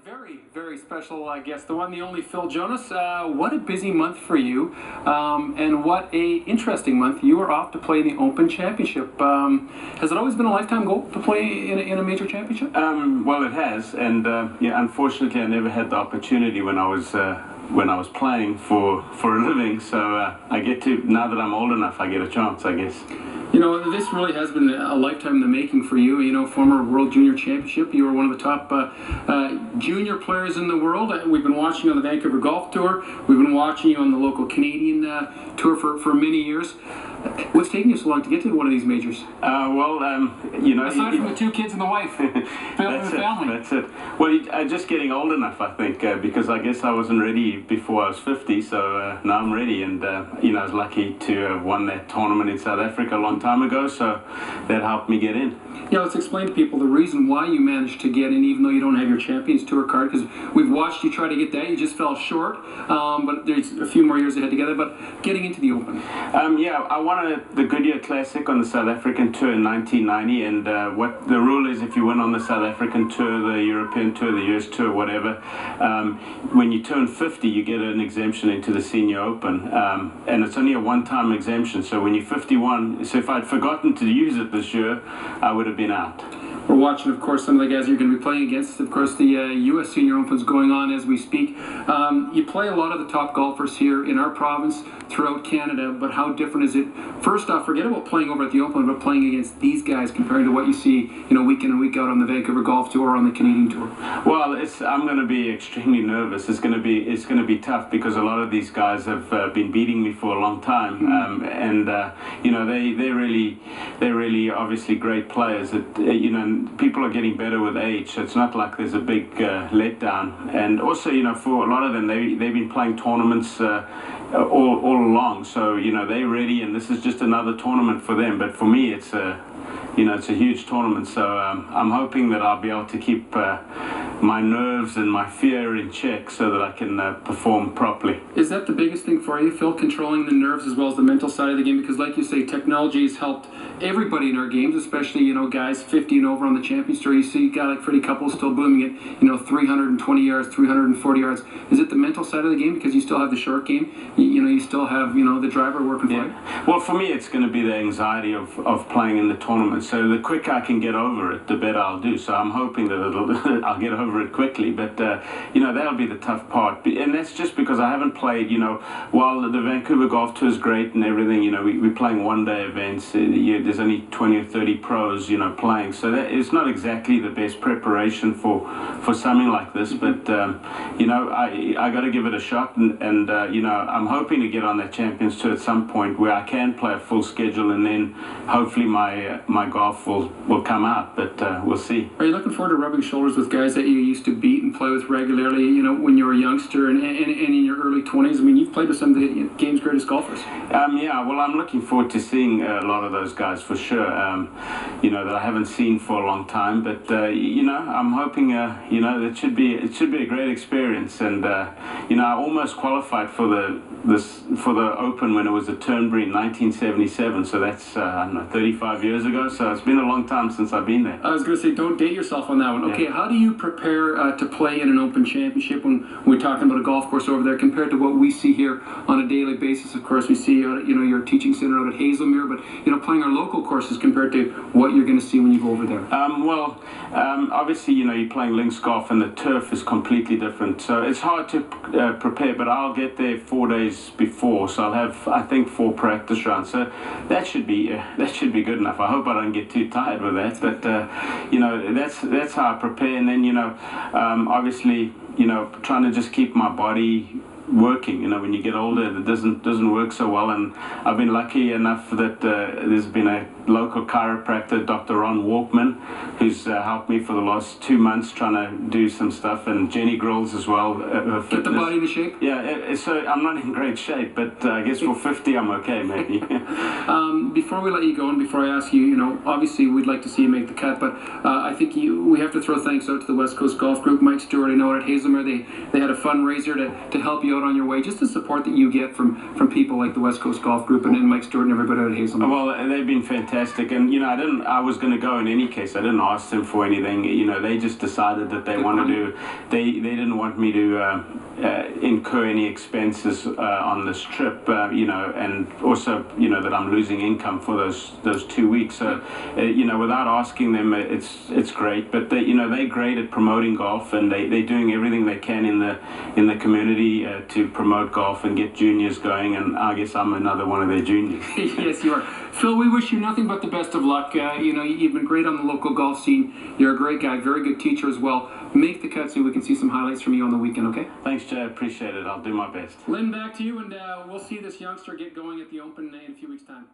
Very, very special guest, the one, the only Phil Jonas. What a busy month for you, and what a interesting month. You are off to play the Open Championship. Has it always been a lifetime goal to play in a major championship? Well, it has, and yeah, unfortunately, I never had the opportunity when I was playing for a living. So I get to, now that I'm old enough, I get a chance, I guess. You know, this really has been a lifetime in the making for you. You know, former World Junior Championship. You were one of the top junior players in the world. We've been watching you on the Vancouver Golf Tour. We've been watching you on the local Canadian tour for many years. What's taking you so long to get to one of these majors? You know, aside from the two kids and the wife, that's the family. That's it. Well, just getting old enough, I think, because I guess I wasn't ready before I was 50. So now I'm ready, and you know, I was lucky to have won that tournament in South Africa a long time ago. So that helped me get in. Yeah, let's explain to people the reason why you managed to get in, even though you don't have your Champions Tour card, because we've watched you try to get that. You just fell short, but there's a few more years ahead together. But getting into the Open. Yeah, I won the Goodyear Classic on the South African Tour in 1990, and what the rule is, if you win on the South African Tour, the European Tour, the US Tour, whatever, when you turn 50, you get an exemption into the Senior Open, and it's only a one-time exemption. So when you're 51, so if I'd forgotten to use it this year, I would have been out. We're watching, of course, some of the guys you're going to be playing against. Of course, the U.S. Senior Open's going on as we speak. You play a lot of the top golfers here in our province, throughout Canada, but how different is it? First off, forget about playing over at the Open, but playing against these guys compared to what you see, you know, week in and week out on the Vancouver Golf Tour or on the Canadian Tour. Well, I'm going to be extremely nervous. It's going to be tough because a lot of these guys have been beating me for a long time, and you know, they're really obviously great players. You know, people are getting better with age, so it's not like there's a big letdown. And also, you know, for a lot of them, they've been playing tournaments all along, so you know, they're ready, and this is just another tournament for them. But for me, it's you know, it's a huge tournament, so I'm hoping that I'll be able to keep my nerves and my fear in check so that I can perform properly. Is that the biggest thing for you, Phil, controlling the nerves as well as the mental side of the game? Because like you say, technology has helped everybody in our games, especially, you know, guys 50 and over on the Champions Tour. You see a guy like Freddie Couples still booming at, you know, 320 yards, 340 yards. Is it the mental side of the game because you still have the short game? You know, you still have, you know, the driver working for you? Well, for me, it's going to be the anxiety of playing in the tournament. So the quicker I can get over it, the better I'll do. So I'm hoping that I'll get over it quickly. But, you know, that'll be the tough part. And that's just because I haven't played, you know, while the Vancouver Golf Tour is great and everything, you know, we're playing one-day events. There's only 20 or 30 pros, you know, playing. So that it's not exactly the best preparation for something like this. But, you know, I got to give it a shot. And you know, I'm hoping to get on that Champions Tour at some point where I can play a full schedule, and then hopefully my golf will come out, but we'll see. Are you looking forward to rubbing shoulders with guys that you used to beat and play with regularly, you know, when you were a youngster and in your early 20s? I mean, you've played with some of the game's greatest golfers. Yeah, well, I'm looking forward to seeing a lot of those guys for sure, you know, that I haven't seen for a long time, but you know, I'm hoping, you know, it should be a great experience. And you know, I almost qualified for the Open when it was at Turnberry in 1977, so that's I don't know, 35 years ago, so it's been a long time since I've been there. I was going to say, don't date yourself on that one. Okay, how do you prepare to play in an Open Championship when we're talking about a golf course over there compared to what we see here on a daily basis? Of course, we see you know, your teaching center out at Hazelmere, but you know, playing our local courses compared to what you're going to see when you go over there. Well, obviously, you know, you're playing links golf and the turf is completely different, so it's hard to prepare, but I'll get there 4 days before, so I'll have, I think, 4 practice rounds, so that should be good enough. I hope I don't get too tired with that, but you know, that's how I prepare. And then, you know, obviously, you know, trying to just keep my body working. You know, when you get older, it doesn't work so well, and I've been lucky enough that there's been a local chiropractor, Dr. Ron Walkman, who's helped me for the last 2 months trying to do some stuff, and Jenny Grills as well. Get the body into shape? Yeah, so I'm not in great shape, but I guess for 50 I'm okay, maybe. Before we let you go and before I ask you, you know, obviously we'd like to see you make the cut, but I think we have to throw thanks out to the West Coast Golf Group. Mike Stewart, I know at Hazelmere, they had a fundraiser to help you out on your way, just the support that you get from people like the West Coast Golf Group and Mike Stewart and everybody at Hazelmere. Well, they've been fantastic. fantastic. And I was going to go in any case. I didn't ask them for anything. They just decided that they wanted to. They didn't want me to incur any expenses on this trip. And also that I'm losing income for those 2 weeks. So without asking them, it's great. But they're great at promoting golf, and they're doing everything they can in the community to promote golf and get juniors going. And I guess I'm another one of their juniors. Yes, you are. Phil, we wish you nothing but the best of luck. You've been great on the local golf scene. You're a great guy, very good teacher as well. Make the cut so we can see some highlights from you on the weekend, okay? Thanks, Jay. I appreciate it. I'll do my best. Lynn, back to you, and we'll see this youngster get going at the Open in a few weeks' time.